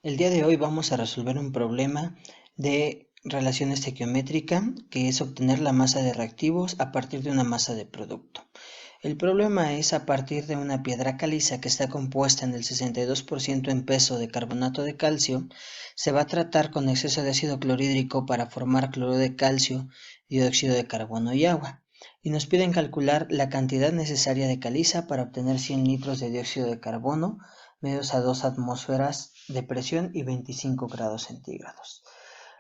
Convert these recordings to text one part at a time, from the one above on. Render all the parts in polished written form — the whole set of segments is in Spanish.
El día de hoy vamos a resolver un problema de relación estequiométrica, que es obtener la masa de reactivos a partir de una masa de producto. El problema es a partir de una piedra caliza que está compuesta en el 62% en peso de carbonato de calcio. Se va a tratar con exceso de ácido clorhídrico para formar cloruro de calcio, dióxido de carbono y agua. Y nos piden calcular la cantidad necesaria de caliza para obtener 100 litros de dióxido de carbono medidos a 2 atmósferas de presión y 25 grados centígrados.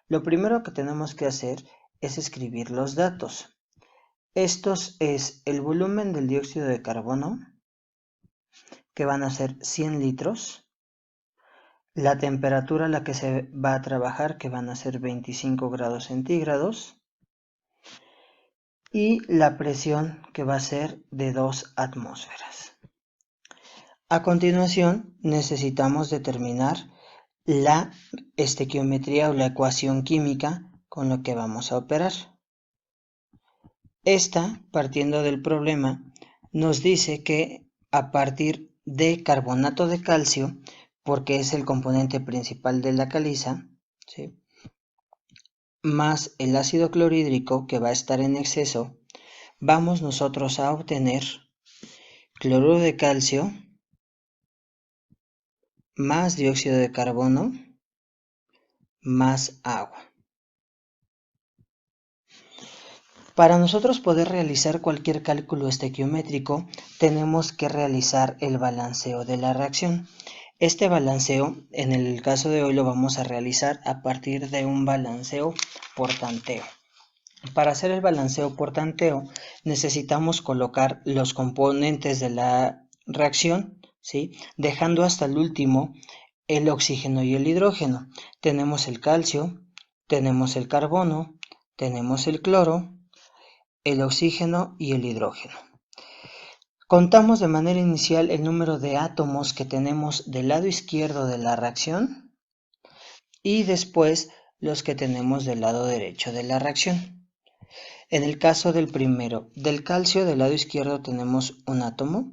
Lo primero que tenemos que hacer es escribir los datos. Estos es el volumen del dióxido de carbono, que van a ser 100 litros, la temperatura a la que se va a trabajar, que van a ser 25 grados centígrados, y la presión, que va a ser de 2 atmósferas. A continuación, necesitamos determinar la estequiometría o la ecuación química con la que vamos a operar. Esta, partiendo del problema, nos dice que a partir de carbonato de calcio, porque es el componente principal de la caliza, ¿sí?, más el ácido clorhídrico, que va a estar en exceso, vamos nosotros a obtener cloruro de calcio más dióxido de carbono más agua. Para nosotros poder realizar cualquier cálculo estequiométrico, tenemos que realizar el balanceo de la reacción. Este balanceo, en el caso de hoy, lo vamos a realizar a partir de un balanceo por tanteo. Para hacer el balanceo por tanteo, necesitamos colocar los componentes de la reacción, ¿sí?, dejando hasta el último el oxígeno y el hidrógeno. Tenemos el calcio, tenemos el carbono, tenemos el cloro, el oxígeno y el hidrógeno. Contamos de manera inicial el número de átomos que tenemos del lado izquierdo de la reacción y después los que tenemos del lado derecho de la reacción. En el caso del primero, del calcio del lado izquierdo tenemos un átomo,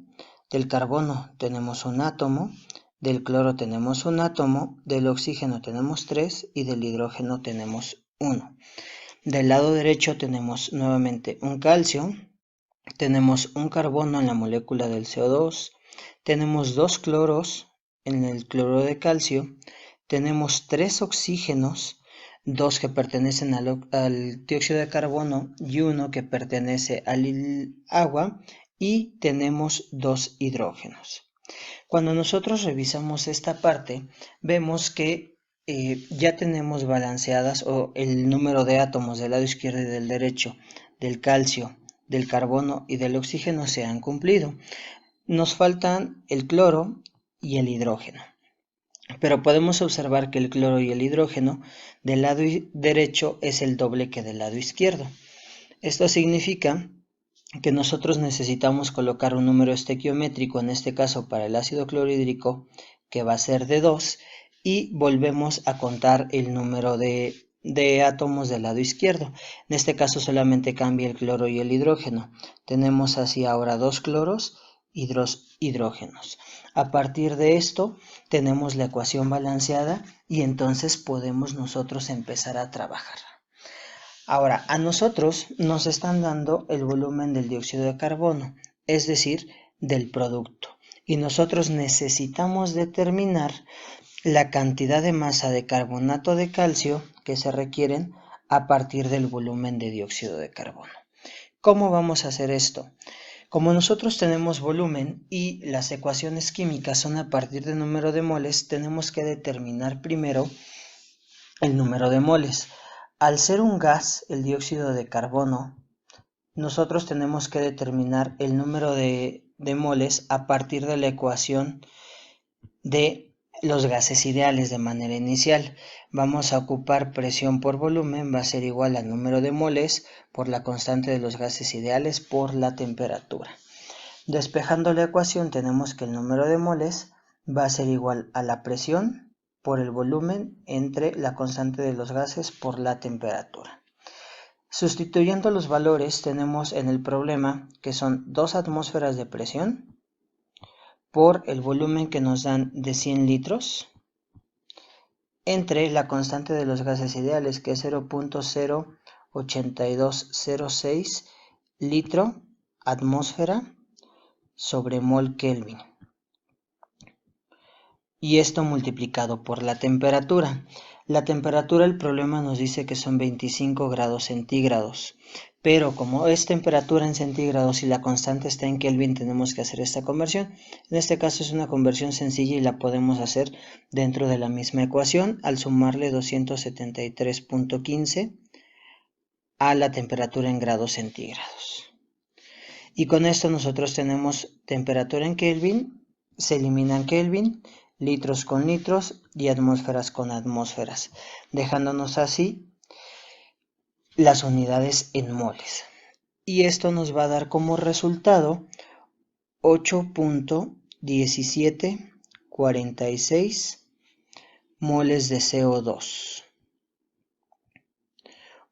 del carbono tenemos un átomo, del cloro tenemos un átomo, del oxígeno tenemos 3 y del hidrógeno tenemos 1. Del lado derecho tenemos nuevamente un calcio, tenemos un carbono en la molécula del CO2, tenemos 2 cloros en el cloruro de calcio, tenemos 3 oxígenos, 2 que pertenecen al dióxido de carbono y 1 que pertenece al agua, y tenemos 2 hidrógenos. Cuando nosotros revisamos esta parte, vemos que ya tenemos balanceadas el número de átomos del lado izquierdo y del derecho, del calcio, del carbono y del oxígeno se han cumplido. Nos faltan el cloro y el hidrógeno. Pero podemos observar que el cloro y el hidrógeno del lado derecho es el doble que del lado izquierdo. Esto significa que nosotros necesitamos colocar un número estequiométrico, en este caso para el ácido clorhídrico, que va a ser de 2, y volvemos a contar el número de átomos del lado izquierdo. En este caso solamente cambia el cloro y el hidrógeno. Tenemos así ahora 2 cloros y 2 hidrógenos. A partir de esto tenemos la ecuación balanceada y entonces podemos nosotros empezar a trabajar. Ahora, a nosotros nos están dando el volumen del dióxido de carbono, es decir, del producto. Y nosotros necesitamos determinar la cantidad de masa de carbonato de calcio que se requieren a partir del volumen de dióxido de carbono. ¿Cómo vamos a hacer esto? Como nosotros tenemos volumen y las ecuaciones químicas son a partir del número de moles, tenemos que determinar primero el número de moles. Al ser un gas, el dióxido de carbono, nosotros tenemos que determinar el número de moles a partir de la ecuación de los gases ideales de manera inicial. Vamos a ocupar presión por volumen, va a ser igual al número de moles por la constante de los gases ideales por la temperatura. Despejando la ecuación tenemos que el número de moles va a ser igual a la presión por el volumen entre la constante de los gases por la temperatura. Sustituyendo los valores tenemos en el problema que son 2 atmósferas de presión por el volumen que nos dan de 100 litros entre la constante de los gases ideales, que es 0.08206 litro atmósfera sobre mol Kelvin. Y esto multiplicado por la temperatura. La temperatura, el problema nos dice que son 25 grados centígrados. Pero como es temperatura en centígrados y la constante está en Kelvin, tenemos que hacer esta conversión. En este caso es una conversión sencilla y la podemos hacer dentro de la misma ecuación al sumarle 273.15 a la temperatura en grados centígrados. Y con esto nosotros tenemos temperatura en Kelvin, se eliminan Kelvin, litros con litros y atmósferas con atmósferas, dejándonos así las unidades en moles. Y esto nos va a dar como resultado 8.1746 moles de CO2.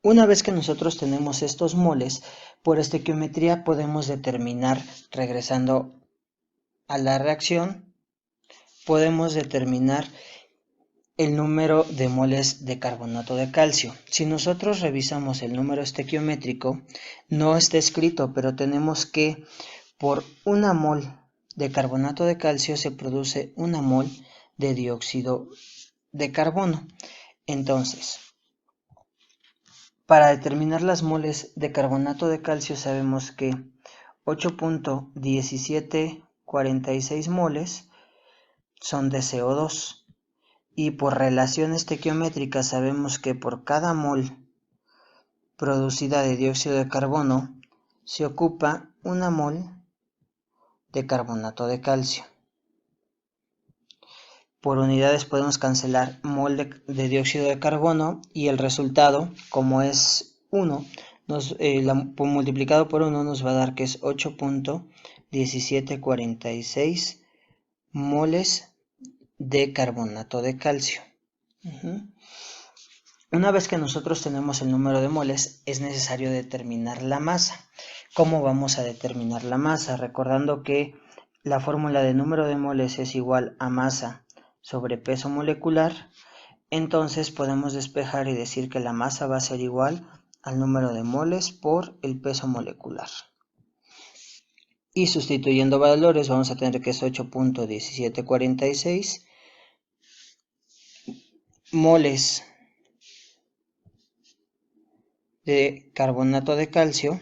Una vez que nosotros tenemos estos moles, por estequiometría podemos determinar, regresando a la reacción, podemos determinar el número de moles de carbonato de calcio. Si nosotros revisamos el número estequiométrico, no está escrito, pero tenemos que por una mol de carbonato de calcio se produce una mol de dióxido de carbono. Entonces, para determinar las moles de carbonato de calcio sabemos que 8.1746 moles son de CO2. Y por relación estequiométrica sabemos que por cada mol producida de dióxido de carbono se ocupa una mol de carbonato de calcio. Por unidades podemos cancelar mol de dióxido de carbono y el resultado, como es 1, multiplicado por 1 nos va a dar que es 8.1746 moles de carbonato de calcio. Una vez que nosotros tenemos el número de moles, es necesario determinar la masa. ¿Cómo vamos a determinar la masa? Recordando que la fórmula de número de moles es igual a masa sobre peso molecular, entonces podemos despejar y decir que la masa va a ser igual al número de moles por el peso molecular. Y sustituyendo valores vamos a tener que es 8.1746 moles de carbonato de calcio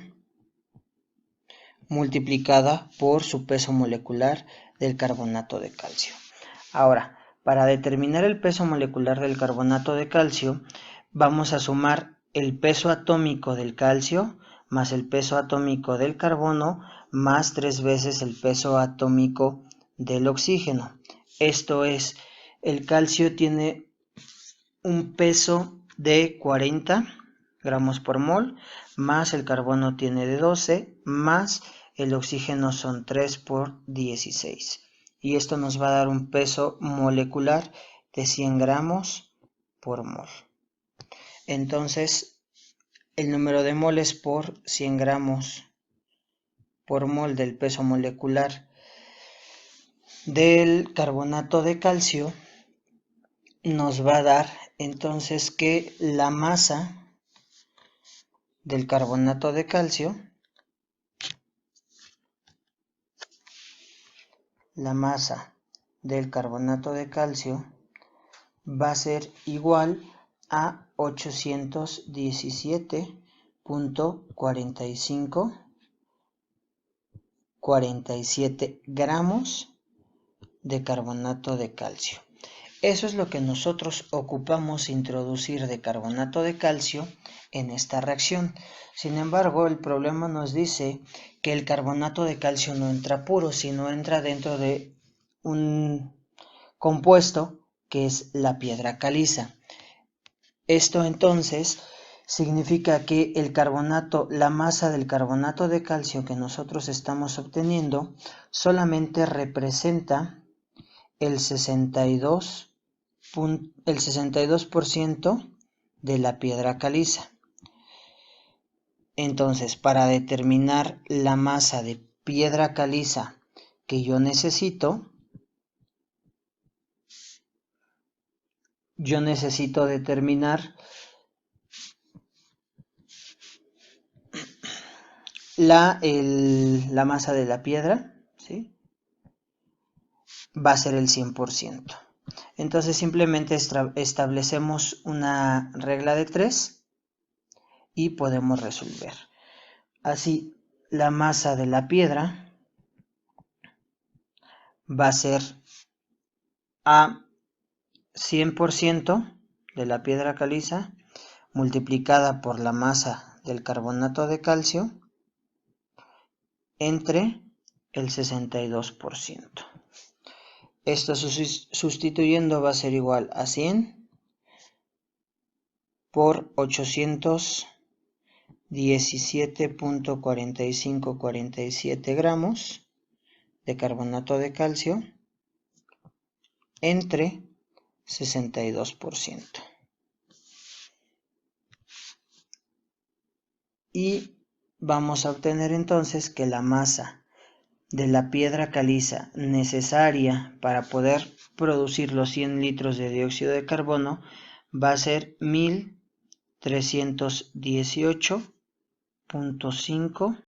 multiplicada por su peso molecular del carbonato de calcio. Ahora, para determinar el peso molecular del carbonato de calcio, vamos a sumar el peso atómico del calcio más el peso atómico del carbono más 3 veces el peso atómico del oxígeno. Esto es, el calcio tiene un peso de 40 gramos por mol, más el carbono tiene de 12, más el oxígeno son 3 por 16. Y esto nos va a dar un peso molecular de 100 gramos por mol. Entonces, el número de moles por 100 gramos por mol del peso molecular del carbonato de calcio nos va a dar entonces que la masa del carbonato de calcio, va a ser igual a 817.47 gramos de carbonato de calcio. Eso es lo que nosotros ocupamos introducir de carbonato de calcio en esta reacción. Sin embargo, el problema nos dice que el carbonato de calcio no entra puro, sino entra dentro de un compuesto que es la piedra caliza. Esto entonces significa que el carbonato, la masa del carbonato de calcio que nosotros estamos obteniendo solamente representa el 62% de la piedra caliza. Entonces, para determinar la masa de piedra caliza que yo necesito, yo necesito determinar la masa de la piedra, ¿sí? Va a ser el 100%. Entonces simplemente establecemos una regla de 3 y podemos resolver. Así, la masa de la piedra va a ser a 100% de la piedra caliza multiplicada por la masa del carbonato de calcio entre el 62%. Esto sustituyendo va a ser igual a 100 por 817.4547 gramos de carbonato de calcio entre 62%. Y vamos a obtener entonces que la masa de la piedra caliza necesaria para poder producir los 100 litros de dióxido de carbono va a ser 1318.5